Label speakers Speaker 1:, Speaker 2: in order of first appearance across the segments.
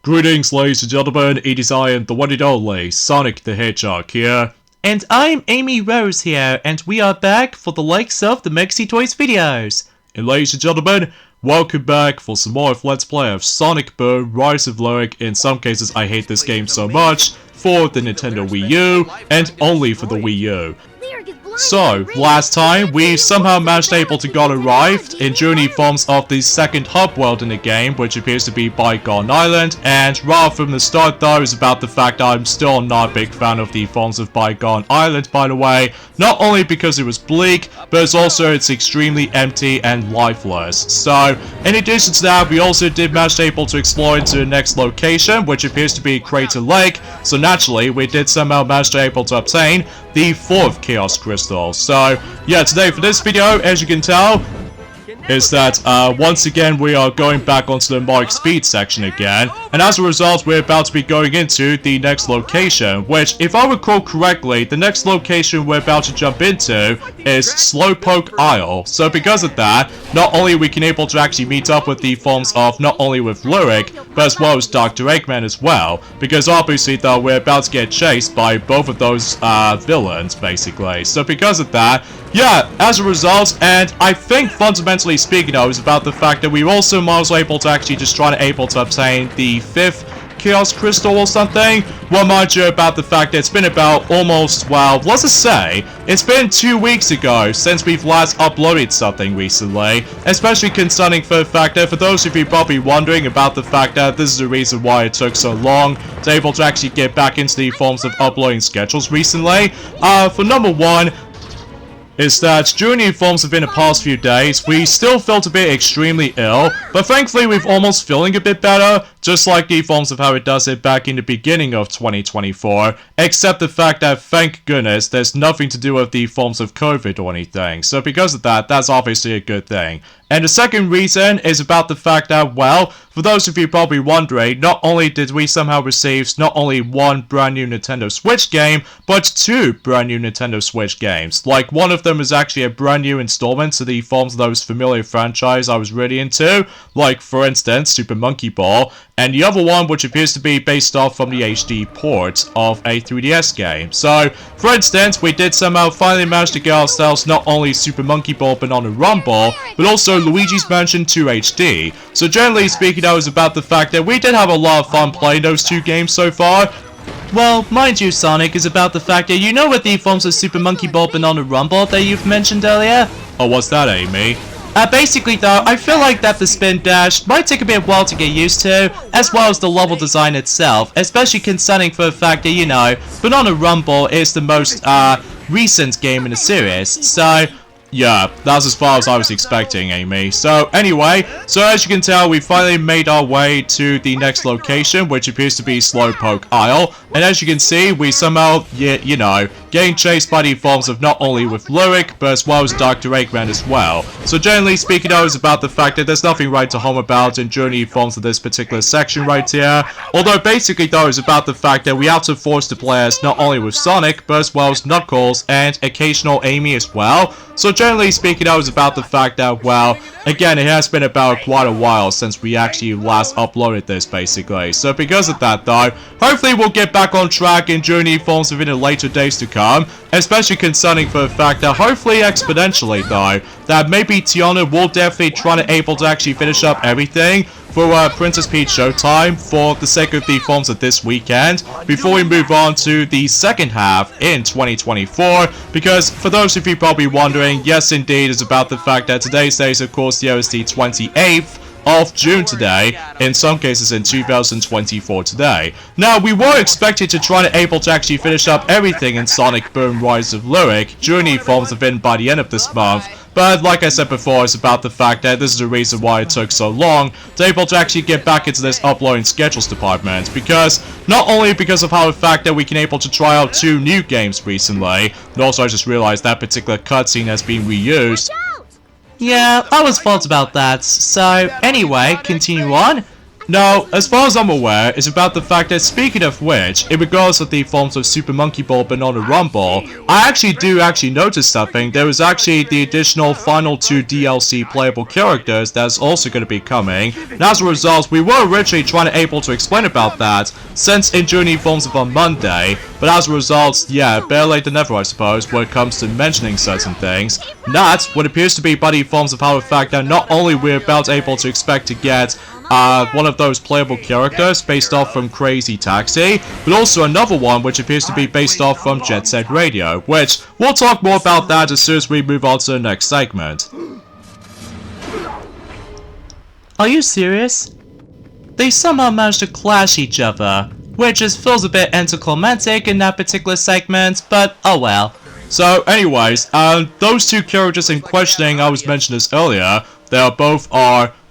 Speaker 1: Greetings, ladies and gentlemen, it is I, the one and only Sonic the Hedgehog here.
Speaker 2: And I'm Amy Rose here, and we are back for the likes of the Mexi Toys videos.
Speaker 1: And ladies and gentlemen, welcome back for some more of Let's Play of Sonic Boom Rise of Lyric. In some cases, I hate this game so much, for the Nintendo Wii U, and only for the Wii U. So, last time, we somehow managed able to get arrived in Journey forms of the second hub world in the game, which appears to be Bygone Island, and right from the start though is about the fact that I'm still not a big fan of the forms of Bygone Island, by the way, not only because it was bleak, but it's extremely empty and lifeless. So, in addition to that, we also did manage able to explore into the next location, which appears to be Crater Lake, so naturally, we did somehow manage to able to obtain the 4th Chaos Crystal. So, yeah, today for this video, as you can tell, is that, once again, we are going back onto the Mark Speed section again, and as a result, we're about to be going into the next location, which, if I recall correctly, the next location we're about to jump into is Slowpoke Isle. So because of that, not only we can able to actually meet up with the forms of not only with Lyric, but as well as Dr. Eggman as well, because obviously, though, we're about to get chased by both of those, villains, basically. So because of that, yeah, as a result, and I think fundamentally speaking, though, is about the fact that we also was able to actually just try to obtain the 5th Chaos Crystal or something. Well, mind you, about the fact that it's been about almost, well, let's just say, it's been 2 weeks ago since we've last uploaded something recently, especially concerning for the fact that, for those of you probably wondering about the fact that this is the reason why it took so long to able to actually get back into the forms of uploading schedules recently, for number one, is that during the forms within the past few days, we still felt a bit extremely ill, but thankfully we've almost feeling a bit better, just like the forms of how it does it back in the beginning of 2024, except the fact that, thank goodness, there's nothing to do with the forms of COVID or anything, so because of that, that's obviously a good thing. And the second reason is about the fact that, well, for those of you probably wondering, not only did we somehow receive not only one brand new Nintendo Switch game, but 2 brand new Nintendo Switch games. Like, one of them is actually a brand new installment to the forms of those familiar franchise I was really into, like, for instance, Super Monkey Ball, and the other one which appears to be based off from the HD port of a 3DS game. So, for instance, we did somehow finally manage to get ourselves not only Super Monkey Ball Banana Rumble, but also Luigi's Mansion 2 HD. So generally speaking, that was about the fact that we did have a lot of fun playing those 2 games so far.
Speaker 2: Well, mind you, Sonic, is about the fact that you know what the forms of Super Monkey Ball Banana Rumble that you've mentioned earlier?
Speaker 1: Oh, what's that, Amy?
Speaker 2: Basically though, I feel like that the spin dash might take a bit while to get used to, as well as the level design itself, especially concerning for the fact that, you know, Banana Rumble is the most, recent game in the series, so yeah, that's as far as I was expecting, Amy. So, anyway, so as you can tell, we finally made our way to the next location, which appears to be Slowpoke Isle. And as you can see, we somehow, you know, getting chased by the forms of not only with Lyric, but as well as Dr. Eggman as well. So, generally speaking, though, is about the fact that there's nothing right to home about in Journey forms of this particular section right here. Although, basically, though, is about the fact that we have to force the players not only with Sonic, but as well as Knuckles and occasional Amy as well. So generally speaking, that was about the fact that, well, again, it has been about quite a while since we actually last uploaded this, basically. So because of that, though, hopefully we'll get back on track in Journey forms within the later days to come, especially concerning for the fact that, hopefully exponentially, though, that maybe Tiana will definitely try to able to actually finish up everything for Princess Peach Showtime for the sake of the forms of this weekend before we move on to the second half in 2024, because for those of you probably wondering, yes indeed, is about the fact that today's day is of course the OST 28th of June today, in some cases in 2024 today. Now, we were expected to try to able to actually finish up everything in Sonic Boom Rise of Lyric Journey forms within by the end of this month, but like I said before, it's about the fact that this is the reason why it took so long to able to actually get back into this uploading schedules department, because not only because of how the fact that we can able to try out 2 new games recently, but also I just realized that particular cutscene has been reused. Yeah, I was fault about that. So, anyway, continue on. Now, as far as I'm aware, it's about the fact that, speaking of which, in regards to the forms of Super Monkey Ball, Banana Rumble, I actually do notice something. There is actually the additional final 2 DLC playable characters that's also going to be coming. And as a result, we were originally able to explain about that since in Journey Forms of on Monday, but as a result, yeah, better late than never, I suppose, when it comes to mentioning certain things. And that's what appears to be buddy forms of how the fact that not only we're about able to expect to get one of those playable characters based off from Crazy Taxi, but also another one which appears to be based off from Jet Set Radio, which we'll talk more about that as soon as we move on to the next segment. Are you serious? They somehow managed to clash each other, which just feels a bit anticlimactic in that particular segment, but oh well. So anyways, those 2 characters in questioning, I was mentioning this earlier, they are both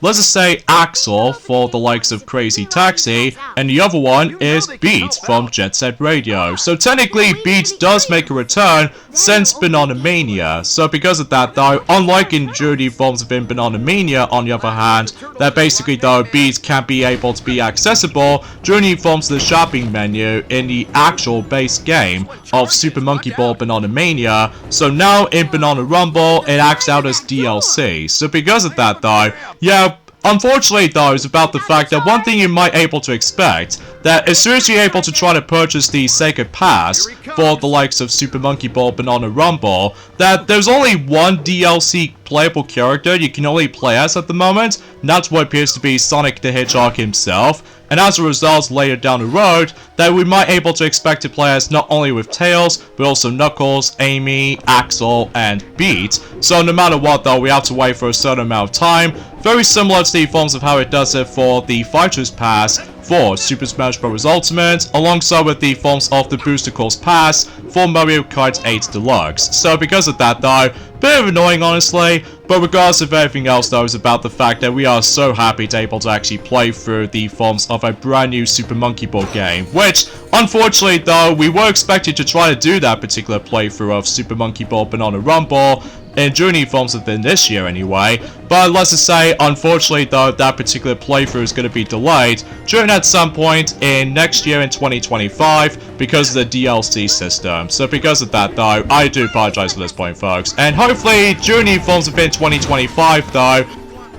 Speaker 2: let's just say Axel for the likes of Crazy Taxi, and the other one is Beat from Jet Set Radio. So technically, Beat does make a return since Banana Mania. So because of that though, unlike in Journey Forms of Banana Mania on the other hand, that basically though Beat can't be able to be accessible Journey Forms of the shopping menu in the actual base game of Super Monkey Ball Banana Mania. So now in Banana Rumble, it acts out as DLC. So because of that though, yeah, unfortunately though, it's about the fact that one thing you might able to expect, that as soon as you're able to try to purchase the Sega Pass for the likes of Super Monkey Ball Banana Rumble, that there's only one DLC playable character you can only play as at the moment, and that's what appears to be Sonic the Hedgehog himself. And as a result, later down the road, that we might able to expect to play as not only with Tails, but also Knuckles, Amy, Axel, and Beat. So no matter what though, we have to wait for a certain amount of time, very similar to the forms of how it does it for the Fighters Pass for Super Smash Bros. Ultimate, alongside with the forms of the Booster Course Pass for Mario Kart 8 Deluxe. So because of that though, bit of annoying honestly, but regardless of everything else though, is about the fact that we are so happy to able to actually play through the forms of a brand new Super Monkey Ball game, which unfortunately though, we were expected to try to do that particular playthrough of Super Monkey Ball Banana Rumble in Journey Forms within this year anyway, but let's just say, unfortunately though, that particular playthrough is going to be delayed during at some point in next year in 2025 because of the DLC system. So because of that though, I do apologize for this point folks, and hopefully Journey Forms within 2025 though,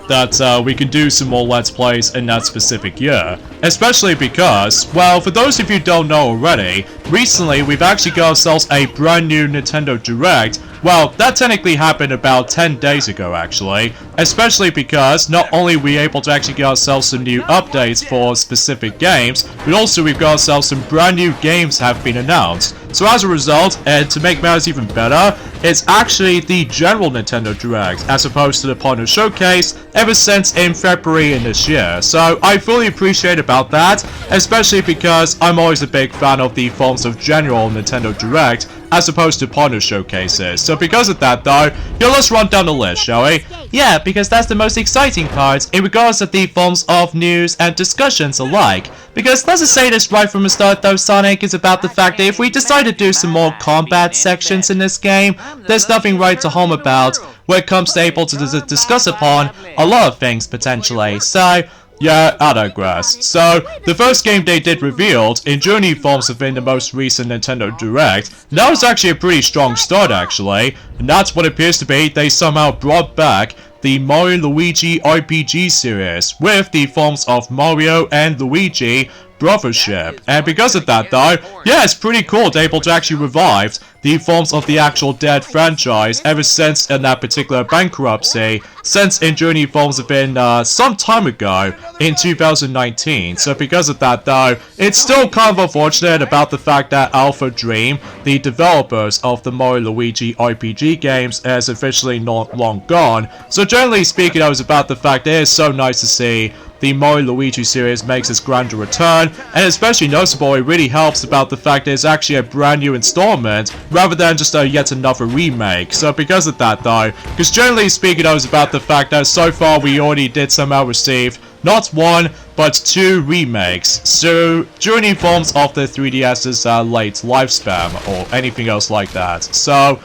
Speaker 2: that we can do some more Let's Plays in that specific year. Especially because, well, for those of you who don't know already, recently we've actually got ourselves a brand new Nintendo Direct. Well, that technically happened about 10 days ago actually, especially because not only are we able to actually get ourselves some new updates for specific games, but also we've got ourselves some brand new games have been announced. So as a result, and to make matters even better, it's actually the general Nintendo Direct, as opposed to the Partner Showcase, ever since in February in this year. So I fully appreciate about that, especially because I'm always a big fan of the forms of general Nintendo Direct, as opposed to Partner Showcases. So because of that though, yeah, let's run down the list, shall we? Yeah, because that's the most exciting part in regards to the forms of news and discussions alike. Because let's just say this right from the start though, Sonic, is about the fact that if we decide to do some more combat sections in this game, there's nothing right to home about when it comes to able to discuss upon a lot of things potentially. So yeah, I digress. So, the first game they did revealed in Journey Forms within the most recent Nintendo Direct, that was actually a pretty strong start actually, and that's what appears to be they somehow brought back the Mario Luigi RPG series with the forms of Mario and Luigi brothership. And because of that though, yeah, it's pretty cool to able to actually revive the forms of the actual dead franchise ever since in that particular bankruptcy, since in Journey Forms have been some time ago in 2019. So because of that though, it's still kind of unfortunate about the fact that Alpha Dream, the developers of the Mario Luigi RPG games, is officially not long gone. So generally speaking, I was about the fact that it is so nice to see the Mario Luigi series makes its grand return, and especially noticeable, it really helps about the fact that it's actually a brand new installment rather than just yet another remake. So because of that though, because generally speaking, I was about the fact that so far we already did somehow receive not one but two remakes, so Journey Forms of the 3DS's late lifespan or anything else like that. So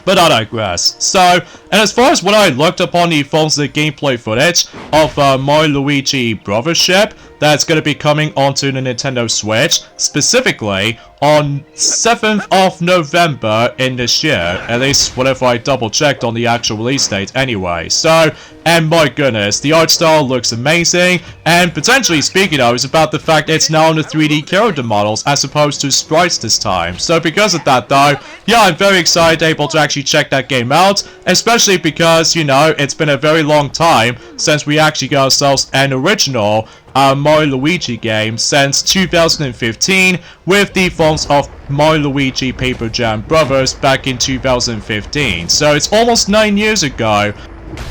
Speaker 2: But I digress. So, and as far as what I looked upon the forms of the gameplay footage of Mario Luigi Brothership, that's going to be coming onto the Nintendo Switch, specifically on 7th of November in this year, at least whatever I double checked on the actual release date anyway. So, and my goodness, the art style looks amazing, and potentially speaking of, is about the fact it's now on the 3D character models as opposed to sprites this time. So because of that though, yeah, I'm very excited able to actually check that game out, especially because, you know, it's been a very long time since we actually got ourselves an original Mario Luigi game since 2015 with the forms of Mario Luigi Paper Jam Brothers back in 2015. So it's almost 9 years ago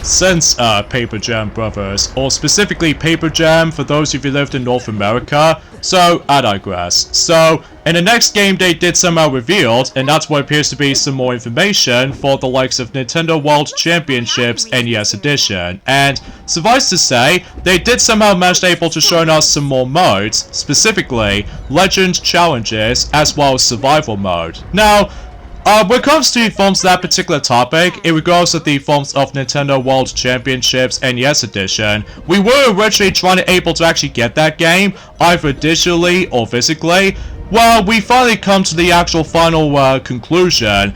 Speaker 2: since Paper Jam Brothers, or specifically Paper Jam for those of you who lived in North America. So, I digress. So, in the next game they did somehow revealed, and that's what appears to be some more information for the likes of Nintendo World Championships NES Edition. And suffice to say, they did somehow manage able to show us some more modes, specifically Legend Challenges as well as Survival Mode. Now, when it comes to forms of that particular topic, in regards to the forms of Nintendo World Championships NES Edition, we were originally trying to able to actually get that game, either digitally or physically. Well, we finally come to the actual final conclusion,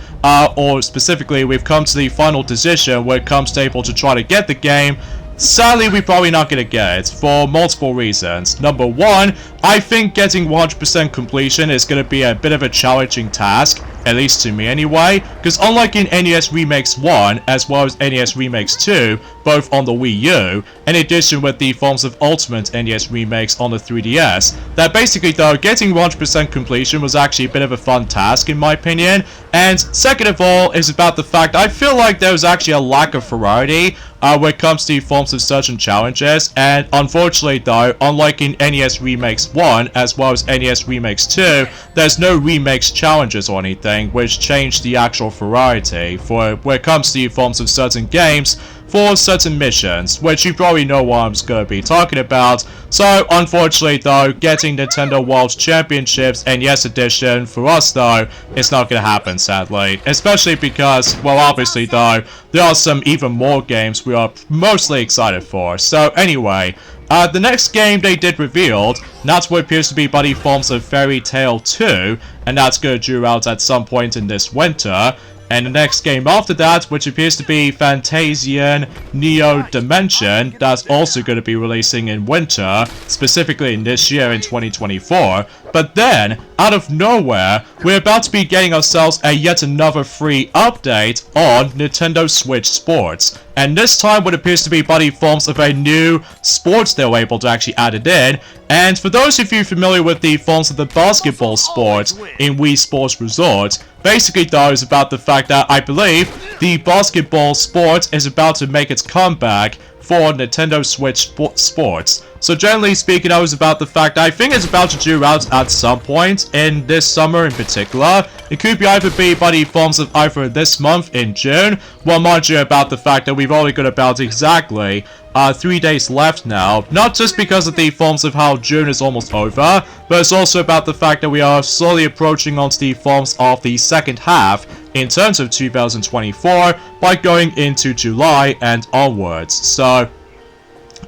Speaker 2: or specifically, we've come to the final decision when it comes to able to try to get the game. Sadly, we're probably not going to get it, for multiple reasons. Number one, I think getting 100% completion is going to be a bit of a challenging task, at least to me anyway, because unlike in NES Remakes 1, as well as NES Remakes 2, both on the Wii U, in addition with the forms of Ultimate NES Remakes on the 3DS, that basically though, getting 100% completion was actually a bit of a fun task in my opinion, and second of all, is about the fact I feel like there was actually a lack of variety when it comes to forms of certain challenges, and unfortunately though, unlike in NES Remakes 1 as well as NES Remakes 2, there's no remakes challenges or anything, which changed the actual variety for when it comes to forms of certain games for certain missions, which you probably know what I'm going to be talking about. So, unfortunately though, getting Nintendo World Championships NES Edition for us though, it's not going to happen sadly. Especially because, well obviously though, there are some even more games we are mostly excited for. So anyway, the next game they did revealed, and that's what appears to be Buddy Forms of Fairy Tail 2, and that's going to due out at some point in this winter. And the next game after that, which appears to be Fantasian Neo Dimension, that's also going to be releasing in winter, specifically in this year in 2024. But then, out of nowhere, we're about to be getting ourselves a yet another free update on Nintendo Switch Sports. And this time what appears to be Buddy Forms of a new sports they were able to actually add it in. And for those of you familiar with the forms of the basketball sports in Wii Sports Resort, basically though is about the fact that I believe the basketball sport is about to make its comeback for Nintendo Switch Sports. So generally speaking, I was about the fact I think it's about to due out at some point in this summer in particular. It could be either be by the forms of either this month in June. Well, mind you about the fact that we've only got about exactly 3 days left now. Not just because of the forms of how June is almost over, but it's also about the fact that we are slowly approaching onto the forms of the second half in terms of 2024 by going into July and onwards. So,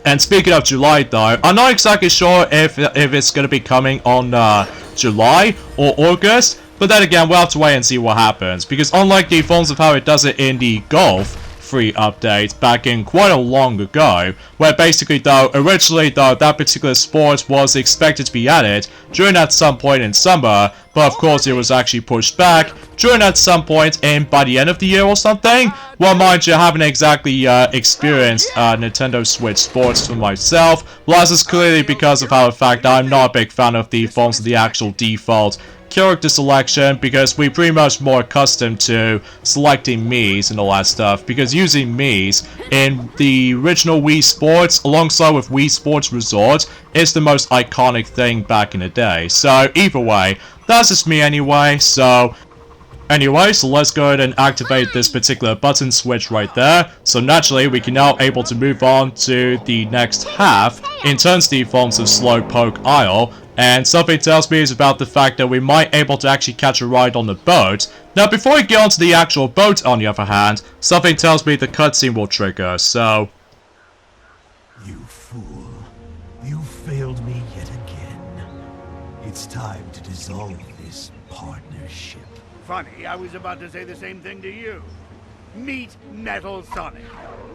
Speaker 2: and speaking of July though, I'm not exactly sure if it's going to be coming on July or August, but then again we'll have to wait and see what happens, because unlike the forms of how it does it in the Golf free update back in quite a long ago, where basically though, originally though, that particular sport was expected to be added during at some point in summer, but of course it was actually pushed back during at some point in by the end of the year or something. Well, mind you, I haven't exactly experienced Nintendo Switch Sports for myself. Well, this is clearly because of how the fact that I'm not a big fan of the forms of the actual default character selection, because we're pretty much more accustomed to selecting Miis and all that stuff, because using Miis in the original Wii Sports alongside with Wii Sports Resort is the most iconic thing back in the day. So either way, that's just me anyway. So let's go ahead and activate this particular button switch right there. So naturally, we can now able to move on to the next half in terms of the forms of Slowpoke Isle.
Speaker 1: and something tells me it's about the fact that we might able to actually catch a ride on the boat. Now, before we get onto the actual boat, on the other hand, something tells me the cutscene will trigger, so...
Speaker 3: You fool. You failed me yet again. It's time to dissolve this partnership.
Speaker 4: Funny, I was about to say the same thing to you. Meet Metal Sonic,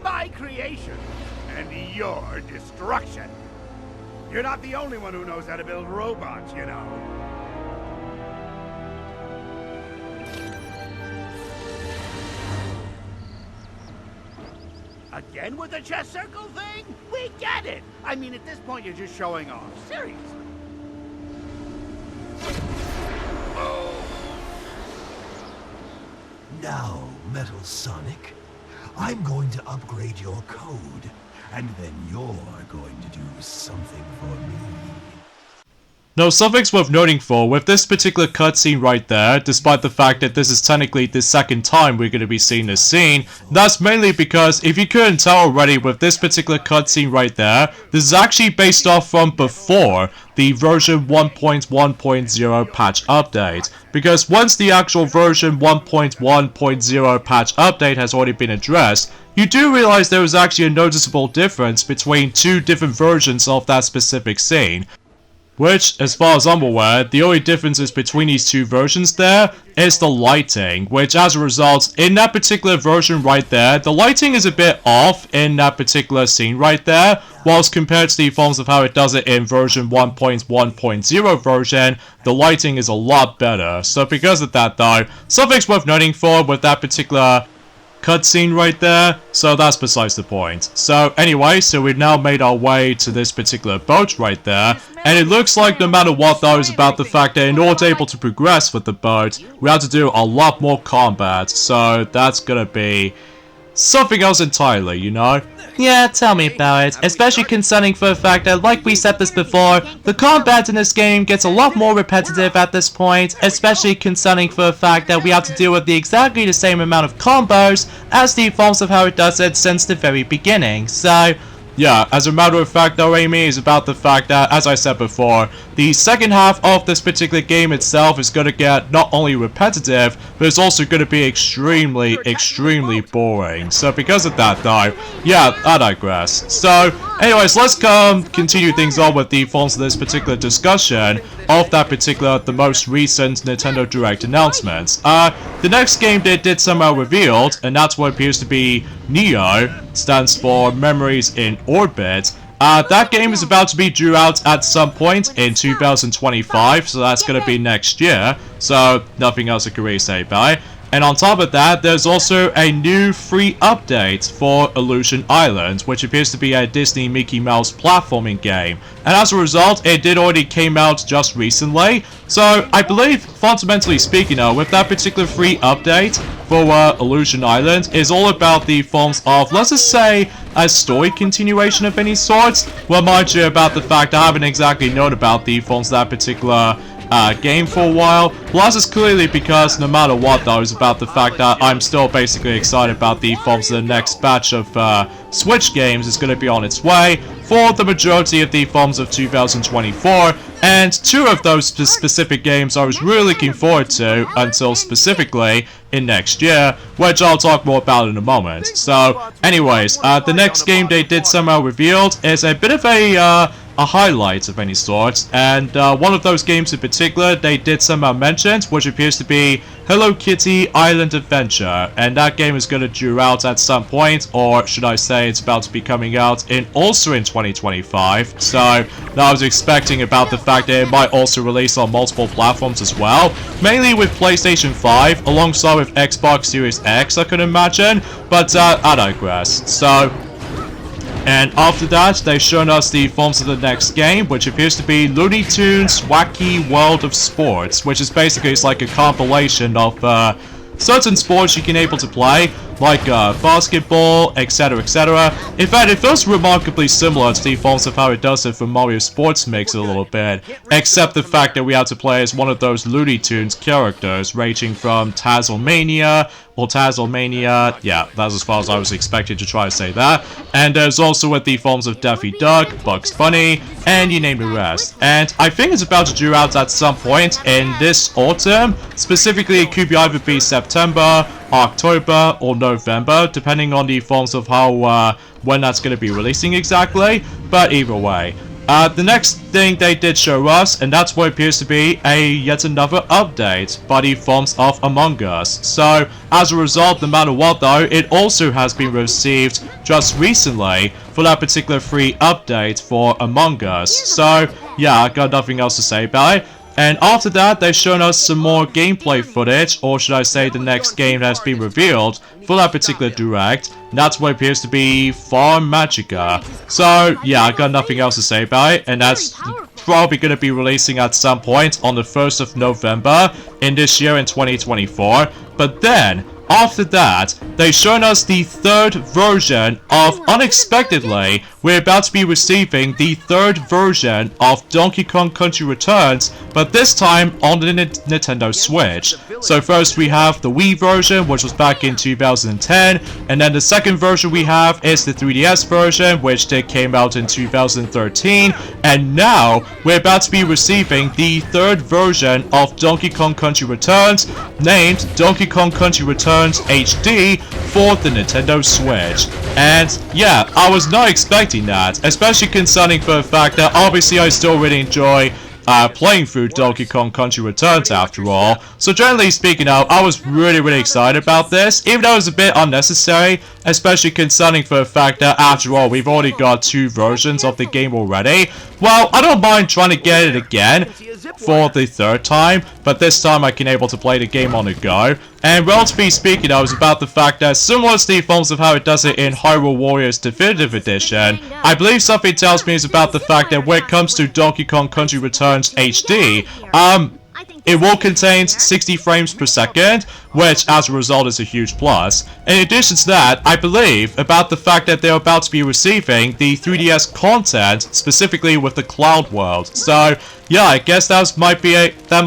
Speaker 4: my creation, and your destruction. You're not the only one who knows how to build robots, you know. Again with the chess circle thing? We get it! I mean, at this point, you're just showing off. Seriously.
Speaker 3: Now, Metal Sonic, I'm going to upgrade your code, and then you're going to do something for me.
Speaker 1: Now, something's worth noting for, with this particular cutscene right there, despite the fact that this is technically the second time we're going to be seeing this scene, that's mainly because, if you couldn't tell already with this particular cutscene right there, this is actually based off from before the version 1.1.0 patch update. Because once the actual version 1.1.0 patch update has already been addressed, you do realize there was actually a noticeable difference between two different versions of that specific scene. Which, as far as I'm aware, the only differences between these two versions there is the lighting, which as a result, in that particular version right there, the lighting is a bit off in that particular scene right there, whilst compared to the forms of how it does it in version 1.1.0 version, the lighting is a lot better. So because of that though, something's worth noting for with that particular cutscene right there, so that's besides the point. So anyway, so we've now made our way to this particular boat right there, and it looks like no matter what though is about the fact that in order to be able to progress with the boat, we have to do a lot more combat, so that's gonna be something else entirely, you know?
Speaker 2: Yeah, tell me about it, especially concerning for the fact that, like we said this before, the combat in this game gets a lot more repetitive at this point, especially concerning for the fact that we have to deal with exactly the same amount of combos as the forms of how it does it since the very beginning, so...
Speaker 1: Yeah, as a matter of fact though, Amy, is about the fact that, as I said before, the second half of this particular game itself is going to get not only repetitive, but it's also going to be extremely boring. So because of that though, yeah, I digress. So, anyways, let's continue things on with the forms of this particular discussion of that particular, the most recent Nintendo Direct announcements. The next game they did somehow revealed, and that's what appears to be Neo, stands for Memories in Orbit. That game is about to be due out at some point in 2025, so that's gonna be next year, so nothing else I can really say about it. And on top of that, there's also a new free update for Illusion Island, which appears to be a Disney Mickey Mouse platforming game. And as a result, it did already came out just recently. So I believe, fundamentally speaking though, with that particular free update for Illusion Island, is all about the forms of, let's just say, a story continuation of any sort. Well, mind you, about the fact I haven't exactly known about the forms of that particular game for a while. Well, this is clearly because no matter what though, is about the fact that I'm still basically excited about the forms of the next batch of Switch games is going to be on its way for the majority of the forms of 2024, and two of those specific games I was really looking forward to until specifically in next year, which I'll talk more about in a moment. So anyways, the next game they did somehow revealed is a bit of a highlight of any sort, and one of those games in particular they did somehow mention, which appears to be Hello Kitty Island Adventure, and that game is going to due out at some point, or should I say it's about to be coming out also in 2025, so I was expecting about the fact that it might also release on multiple platforms as well, mainly with PlayStation 5, alongside with Xbox Series X I could imagine, but I digress. So, and after that, they've shown us the forms of the next game, which appears to be Looney Tunes Wacky World of Sports, which is basically, it's like a compilation of certain sports you can able to play.
Speaker 2: like basketball, etc, etc. In fact, it feels remarkably similar to the forms of how it does it for Mario Sports Mix a little bit, except the fact that we have to play as one of those Looney Tunes characters, ranging from Tazzlemania, or Tazzlemania, yeah, that's as far as I was expecting to try to say that, and there's also with the forms of Daffy Duck, Bugs Bunny, and you name the rest. And I think it's about to due out at some point in this autumn. Specifically, it could be either be September, October, or November, depending on the forms of how, when that's going to be releasing exactly, but either way. The next thing they did show us, and that's what appears to be yet another update by the forms of Among Us. So, as a result, no matter what though, it also has been received just recently for that particular free update for Among Us. So, yeah, I got nothing else to say about it. And after that, they've shown us some more gameplay footage, or should I say the next game has been revealed for that particular direct. And that's what appears to be Farm Magica. So, yeah, I got nothing else to say about it, and that's probably going to be releasing at some point on the 1st of November in this year in 2024. But then, after that, they've shown us the third version of, unexpectedly, we're about to be receiving the third version of Donkey Kong Country Returns, but this time on the Nintendo Switch. So first we have the Wii version, which was back in 2010, and then the second version we have is the 3DS version, which came out in 2013, and now we're about to be receiving the third version of Donkey Kong Country Returns, named Donkey Kong Country Returns HD for the Nintendo Switch. And yeah, I was not expecting that, especially concerning for the fact that obviously I still really enjoy playing through Donkey Kong Country Returns after all. So generally speaking now, I was really excited about this, even though it was a bit unnecessary, especially concerning for the fact that after all, we've already got two versions of the game already. Well, I don't mind trying to get it again for the third time, but this time I can able to play the game on the go. And relatively speaking, I was about the fact that similar to the forms of how it does it in Hyrule Warriors Definitive Edition, I believe something tells me is about the fact that when it comes to Donkey Kong Country Returns HD, it will contain 60 frames per second, which as a result is a huge plus. In addition to that, I believe about the fact that they're about to be receiving the 3DS content, specifically with the Cloud World. So yeah, I guess that might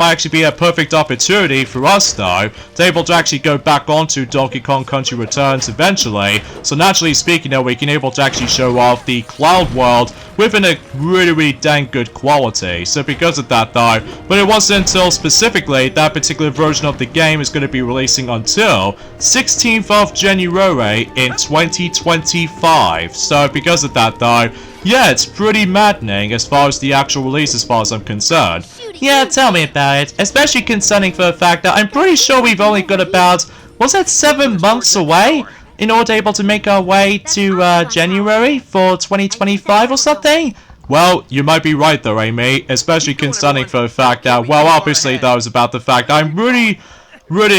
Speaker 2: actually be a perfect opportunity for us though, to be able to actually go back onto Donkey Kong Country Returns eventually. So naturally speaking though, we can able to actually show off the Cloud World within a really dang good quality. So because of that though, but it wasn't until specifically that particular version of the game is going to be releasing until 16th of January in 2025. So because of that though, yeah, it's pretty maddening as far as the actual release as far as I'm concerned. Yeah, tell me about it, especially concerning for the fact that I'm pretty sure we've only got about, was it 7 months away in order to able to make our way to January for 2025 or something?
Speaker 1: Well, you might be right though, Amy, especially concerning for the fact that, well, obviously that was about the fact that I'm really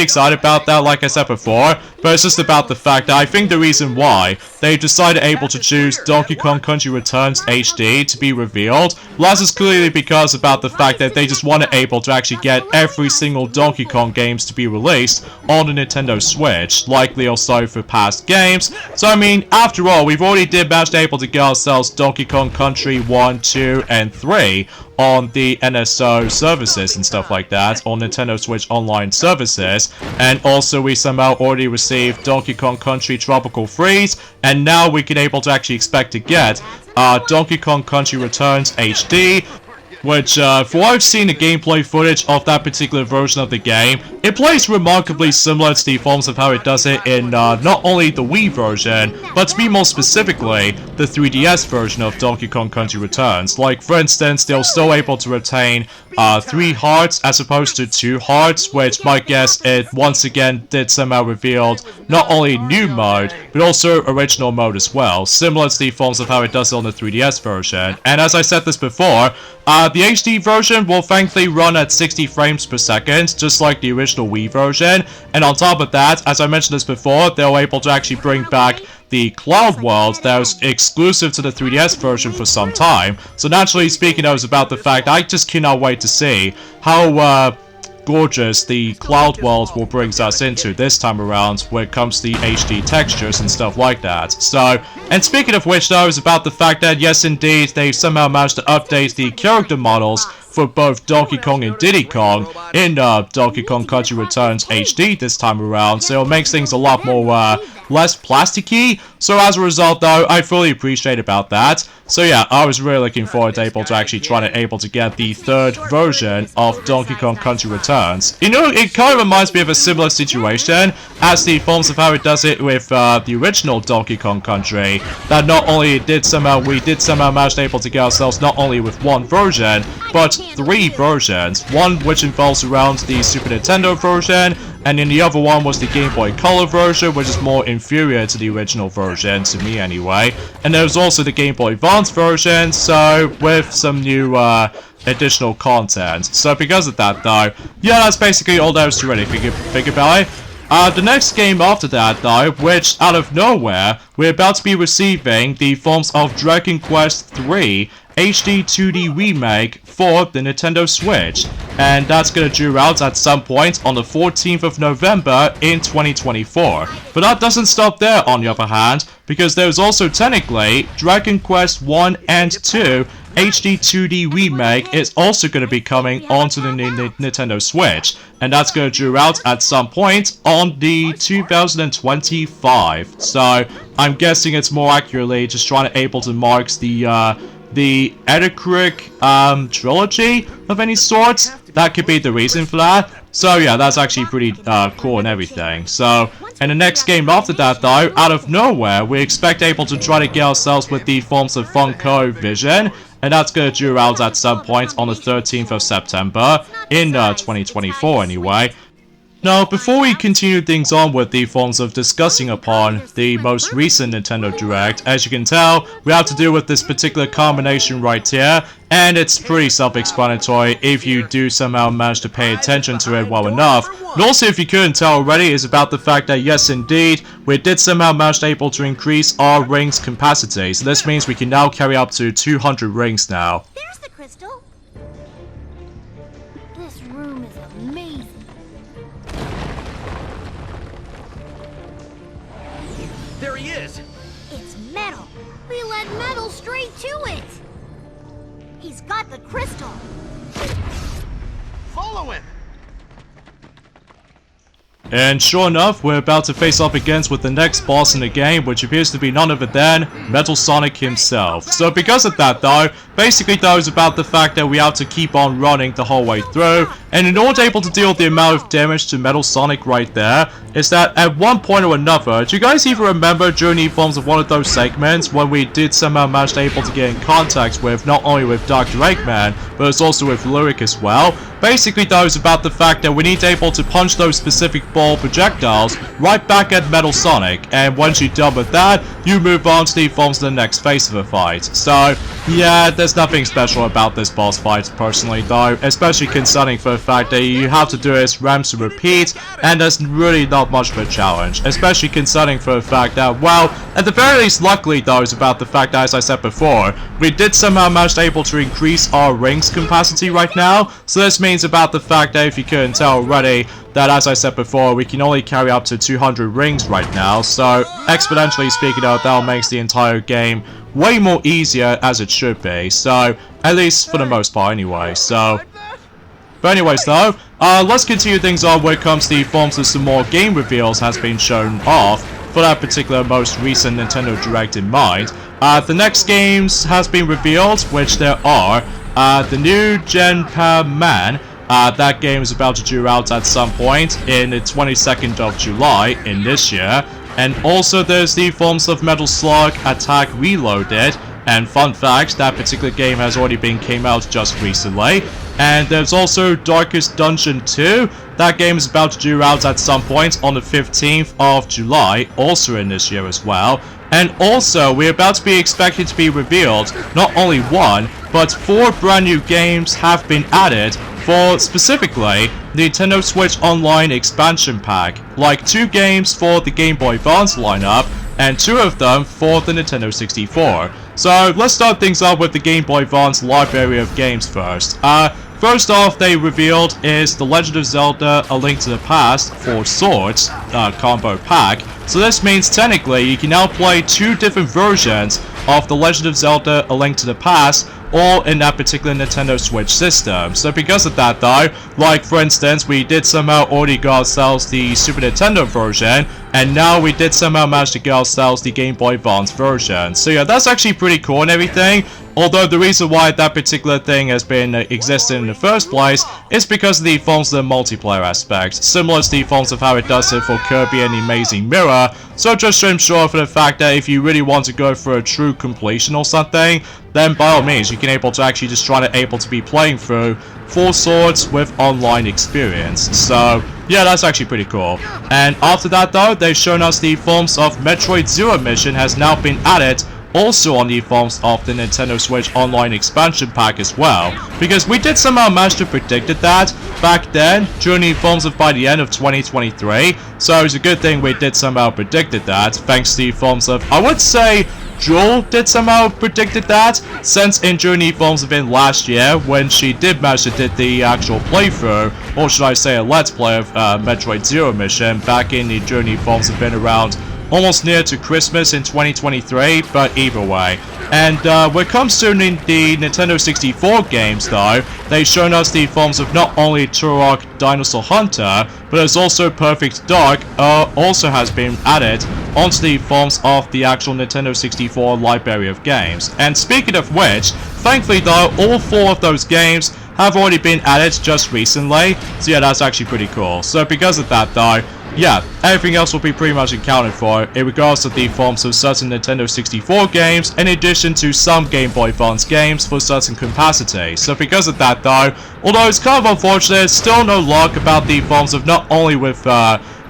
Speaker 1: excited about that, like I said before, but it's just about the fact that I think the reason why they decided able to choose Donkey Kong Country Returns HD to be revealed, well, that's just clearly because about the fact that they just wanted able to actually get every single Donkey Kong games to be released on the Nintendo Switch, likely also for past games. So I mean, after all, we've already managed to able to get ourselves Donkey Kong Country 1, 2, and 3 on the NSO services and stuff like that, on Nintendo Switch Online services, and also we somehow already received Donkey Kong Country Tropical Freeze, and now we can able to actually expect to get Donkey Kong Country Returns HD, which, for what I've seen the gameplay footage of that particular version of the game, it plays remarkably similar to the forms of how it does it in not only the Wii version, but to be more specifically, the 3DS version of Donkey Kong Country Returns. Like, for instance, they're still able to retain 3 hearts as opposed to 2 hearts, which my guess it once again did somehow revealed not only new mode, but also original mode as well, similar to the forms of how it does it on the 3DS version. And as I said this before, the HD version will thankfully run at 60 frames per second, just like the original Wii version, and on top of that, as I mentioned this before, they're able to actually bring back the Cloud World that was exclusive to the 3DS version for some time. So naturally speaking, that was about the fact I just cannot wait to see how gorgeous the Cloud World will bring us into this time around when it comes to the HD textures and stuff like that. So, and speaking of which though, is about the fact that yes indeed, they've somehow managed to update the character models for both Donkey Kong and Diddy Kong in Donkey Kong Country Returns HD this time around, so it makes things a lot more less plasticky. So as a result though, I fully appreciate about that. So yeah, I was really looking forward to actually trying to get the third version of Donkey Kong Country Returns. You know, it kind of reminds me of a similar situation as the forms of how it does it with the original Donkey Kong Country. That not only we did somehow manage to get ourselves not only with one version, but 3 versions. One which involves around the Super Nintendo version, and then the other one was the Game Boy Color version, which is more inferior to the original version, to me anyway. And there's also the Game Boy Advance version, so with some new additional content. So because of that though, yeah, that's basically all there is to really think about it. The next game after that though, which out of nowhere, we're about to be receiving the forms of Dragon Quest III HD 2D remake for the Nintendo Switch, and that's gonna due out at some point on the 14th of November in 2024. But that doesn't stop there on the other hand, because there's also technically Dragon Quest 1 and 2 HD 2D remake is also going to be coming onto the Nintendo Switch, and that's going to due out at some point on the 2025. So I'm guessing it's more accurately just trying to mark the Edekrik trilogy of any sort. That could be the reason for that. So yeah, that's actually pretty cool and everything. So, and the next game after that though, out of nowhere, we expect to try to get ourselves with the forms of Funko Vision, and that's going to due out at some point on the 13th of September in 2024 anyway. Now, before we continue things on with the forms of discussing upon the most recent Nintendo Direct, as you can tell, we have to deal with this particular combination right here, and it's pretty self-explanatory if you do somehow manage to pay attention to it well enough. And also, if you couldn't tell already, is about the fact that yes indeed, we did somehow manage to increase our rings capacity. So this means we can now carry up to 200 rings now.
Speaker 5: There's the crystal. This room is amazing.
Speaker 6: There he is!
Speaker 5: It's metal. We led metal straight to it. He's got the crystal.
Speaker 6: Follow him!
Speaker 1: And sure enough, we're about to face up against with the next boss in the game, which appears to be none other than Metal Sonic himself. So because of that though, basically though is about the fact that we have to keep on running the whole way through, and in order to deal with the amount of damage to Metal Sonic right there, is that at one point or another, do you guys even remember during the forms of one of those segments when we did somehow manage to get in contact with not only with Dr. Eggman, but it's also with Lyric as well? Basically though is about the fact that we need to punch those specific ball projectiles right back at Metal Sonic, and once you're done with that, you move on to the forms of the next phase of the fight. So yeah, there's nothing special about this boss fight personally though, especially concerning for the fact that you have to do this ramps to repeat, and there's really not much of a challenge, especially concerning for the fact that, well, at the very least luckily though is about the fact that, as I said before, we did somehow manage to increase our rings capacity right now. So this means about the fact that, if you couldn't tell already, that as I said before, we can only carry up to 200 rings right now, so exponentially speaking that makes the entire game way more easier as it should be, so at least for the most part anyway. So but anyways though, let's continue things on when it comes to the forms of some more game reveals has been shown off for that particular most recent Nintendo Direct in mind. The next games has been revealed, which there are the new Genpa Man. That game is about to due out at some point in the 22nd of July in this year. And also there's the forms of Metal Slug Attack Reloaded. And fun fact, that particular game has already came out just recently. And there's also Darkest Dungeon 2. That game is about to due out at some point on the 15th of July, also in this year as well. And also, we're about to be expected to be revealed, not only 1, but 4 brand new games have been added for, specifically, the Nintendo Switch Online expansion pack, like 2 games for the Game Boy Advance lineup, and 2 of them for the Nintendo 64. So let's start things up with the Game Boy Advance library of games first.
Speaker 2: first off they revealed is The Legend of Zelda A Link to the Past 4 Swords combo pack. So this means technically you can now play 2 different versions of The Legend of Zelda A Link to the Past, all in that particular Nintendo Switch system. So because of that though, like for instance, we did somehow already get ourselves the Super Nintendo version, and now we did somehow manage to get ourselves the Game Boy Advance version. So yeah, that's actually pretty cool and everything. Although the reason why that particular thing has been existing in the first place is because of the forms of the multiplayer aspect, similar to the forms of how it does it for Kirby and the Amazing Mirror. So just to ensure for the fact that if you really want to go for a true completion or something, then by all means you can able to actually just try to be playing through 4 Swords with online experience. So yeah, that's actually pretty cool. And after that though, they've shown us the forms of Metroid Zero Mission has now been added also on the forms of the Nintendo Switch Online Expansion Pack as well, because we did somehow manage to predict that back then during the forms of by the end of 2023, so it's a good thing we did somehow predicted that, thanks to the forms of, I would say, Jewel did somehow predicted that, since in during the forms of in last year, when she did manage to did the actual playthrough, or should I say a let's play of Metroid Zero Mission, back in the journey forms have been around almost near to Christmas in 2023, but either way. And when it comes to the Nintendo 64 games though, they've shown us the forms of not only Turok Dinosaur Hunter, but there's also Perfect Dark also has been added onto the forms of the actual Nintendo 64 library of games. And speaking of which, thankfully though, all 4 of those games have already been added just recently, so yeah, that's actually pretty cool. So because of that though, yeah, everything else will be pretty much accounted for in regards to the forms of certain Nintendo 64 games, in addition to some Game Boy Advance games for certain capacity. So because of that though, although it's kind of unfortunate, there's still no luck about the forms of not only with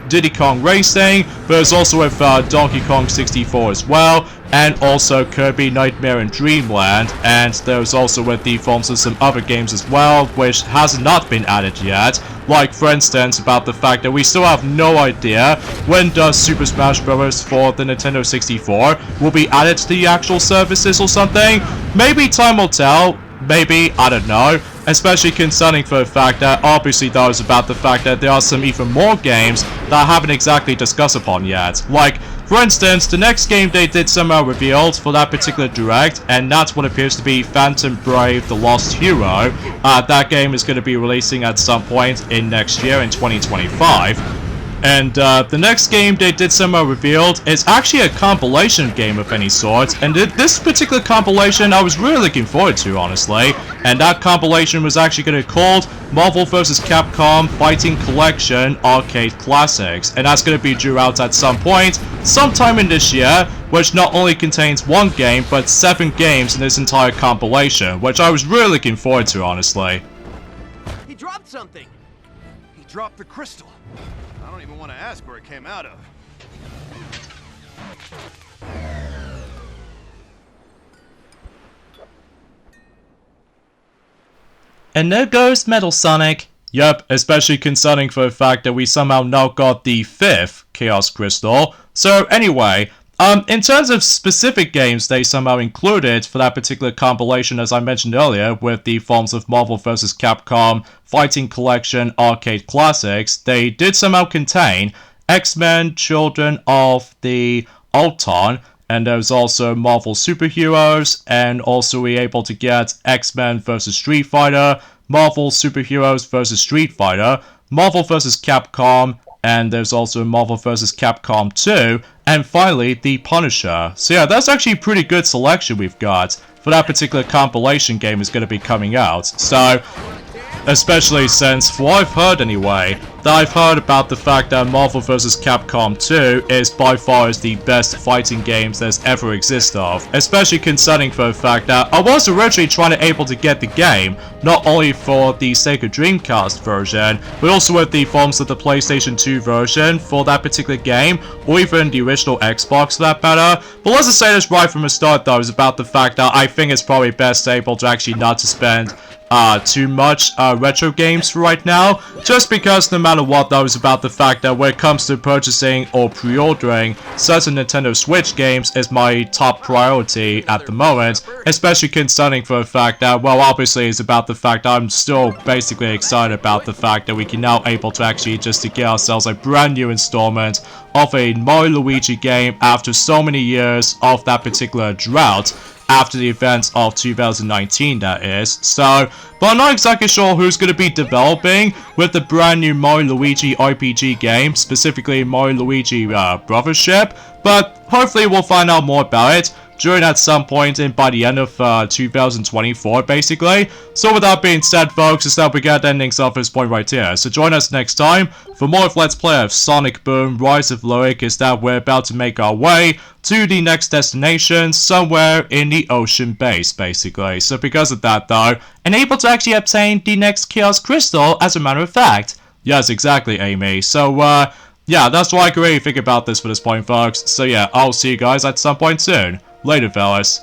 Speaker 2: Diddy Kong Racing, but it's also with Donkey Kong 64 as well, and also Kirby Nightmare and Dreamland, and there's also with the forms of some other games as well, which has not been added yet, like for instance about the fact that we still have no idea when does Super Smash Bros. For the Nintendo 64 will be added to the actual services or something. Maybe time will tell, maybe, I don't know. Especially concerning for the fact that obviously that was about the fact that there are some even more games that I haven't exactly discussed upon yet. Like, for instance, the next game they did somehow revealed for that particular direct, and that's what appears to be Phantom Brave The Lost Hero. That game is going to be releasing at some point in next year in 2025. And the next game they did somehow revealed is actually a compilation game of any sort, and this particular compilation I was really looking forward to, honestly. And that compilation was actually going to be called Marvel vs. Capcom Fighting Collection Arcade Classics, and that's going to be due out at some point, sometime in this year, which not only contains 1 game, but 7 games in this entire compilation, which I was really looking forward to, honestly.
Speaker 6: He dropped something.
Speaker 7: He dropped the crystal. I don't even want to ask where it came out of.
Speaker 2: And there goes Metal Sonic. Yep, especially concerning for the fact that we somehow now got the 5th Chaos Crystal. So anyway, in terms of specific games they somehow included for that particular compilation, as I mentioned earlier, with the forms of Marvel vs. Capcom Fighting Collection Arcade Classics, they did somehow contain X-Men Children of the Ultron, and there's also Marvel Superheroes, and also we're able to get X-Men vs. Street Fighter, Marvel Superheroes vs. Street Fighter, Marvel vs. Capcom, and there's also Marvel vs. Capcom 2, and finally, The Punisher. So yeah, that's actually a pretty good selection we've got for that particular compilation game is going to be coming out. So, especially since, for what I've heard anyway, that I've heard about the fact that Marvel vs. Capcom 2 is by far is the best fighting games there's ever existed of, especially concerning for the fact that I was originally trying to able to get the game, not only for the Sega Dreamcast version, but also with the forms of the PlayStation 2 version for that particular game, or even the original Xbox for that matter. But let's just say this right from the start though, is about the fact that I think it's probably best able to actually not to spend too much retro games for right now, just because no matter what though is about the fact that when it comes to purchasing or pre-ordering certain Nintendo Switch games is my top priority at the moment, especially concerning for the fact that, well, obviously it's about the fact I'm still basically excited about the fact that we can now able to actually just to get ourselves a brand new installment of a Mario Luigi game after so many years of that particular drought, after the events of 2019 that is. So, but I'm not exactly sure who's going to be developing with the brand new Mario Luigi RPG game, specifically Mario Luigi Brothership, but hopefully we'll find out more about it during at some point in by the end of 2024 basically. So with that being said folks, it's that we get endings off this point right here. So join us next time for more of Let's Play of Sonic Boom Rise of Loic, is that we're about to make our way to the next destination somewhere in the ocean base basically. So because of that though, and able to actually obtain the next Chaos Crystal as a matter of fact. Yes, exactly Amy. So yeah, that's what I can really think about this for this point folks. So yeah, I'll see you guys at some point soon. Later fellas.